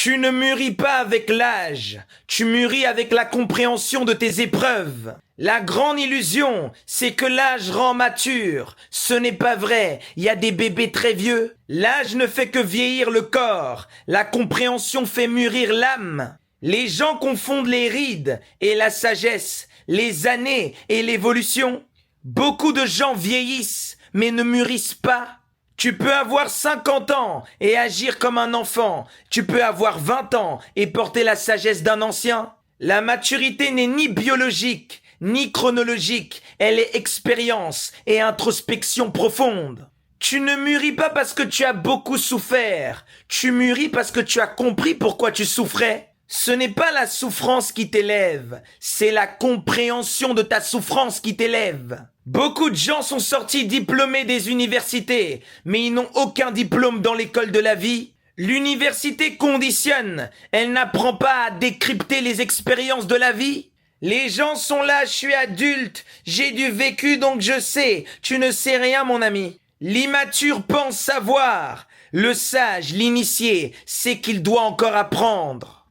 Tu ne mûris pas avec l'âge, tu mûris avec la compréhension de tes épreuves. La grande illusion, c'est que l'âge rend mature. Ce n'est pas vrai, il y a des bébés très vieux. L'âge ne fait que vieillir le corps, la compréhension fait mûrir l'âme. Les gens confondent les rides et la sagesse, les années et l'évolution. Beaucoup de gens vieillissent, mais ne mûrissent pas. Tu peux avoir 50 ans et agir comme un enfant. Tu peux avoir 20 ans et porter la sagesse d'un ancien. La maturité n'est ni biologique, ni chronologique. Elle est expérience et introspection profonde. Tu ne mûris pas parce que tu as beaucoup souffert. Tu mûris parce que tu as compris pourquoi tu souffrais. Ce n'est pas la souffrance qui t'élève, c'est la compréhension de ta souffrance qui t'élève. Beaucoup de gens sont sortis diplômés des universités, mais ils n'ont aucun diplôme dans l'école de la vie. L'université conditionne, elle n'apprend pas à décrypter les expériences de la vie. Les gens sont là, je suis adulte, j'ai du vécu donc je sais. Tu ne sais rien mon ami. L'immature pense savoir. Le sage, l'initié, sait qu'il doit encore apprendre.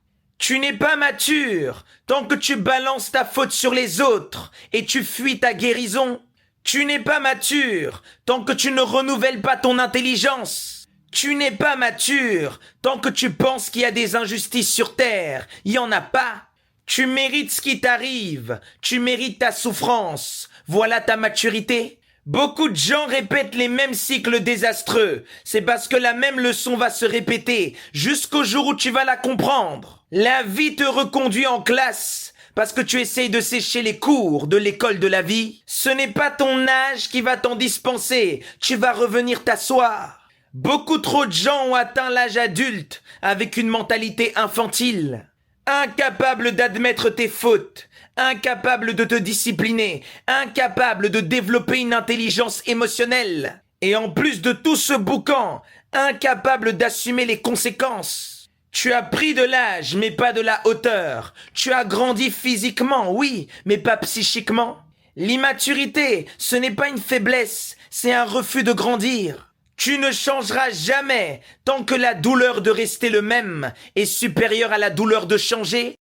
Tu n'es pas mature tant que tu balances ta faute sur les autres et tu fuis ta guérison. Tu n'es pas mature tant que tu ne renouvelles pas ton intelligence. Tu n'es pas mature tant que tu penses qu'il y a des injustices sur terre. Il n'y en a pas. Tu mérites ce qui t'arrive. Tu mérites ta souffrance. Voilà ta maturité. Beaucoup de gens répètent les mêmes cycles désastreux. C'est parce que la même leçon va se répéter jusqu'au jour où tu vas la comprendre. La vie te reconduit en classe parce que tu essayes de sécher les cours de l'école de la vie. Ce n'est pas ton âge qui va t'en dispenser. Tu vas revenir t'asseoir. Beaucoup trop de gens ont atteint l'âge adulte avec une mentalité infantile. Incapable d'admettre tes fautes, incapable de te discipliner, incapable de développer une intelligence émotionnelle. Et en plus de tout ce boucan, incapable d'assumer les conséquences. Tu as pris de l'âge, mais pas de la hauteur. Tu as grandi physiquement, oui, mais pas psychiquement. L'immaturité, ce n'est pas une faiblesse, c'est un refus de grandir. Tu ne changeras jamais tant que la douleur de rester le même est supérieure à la douleur de changer.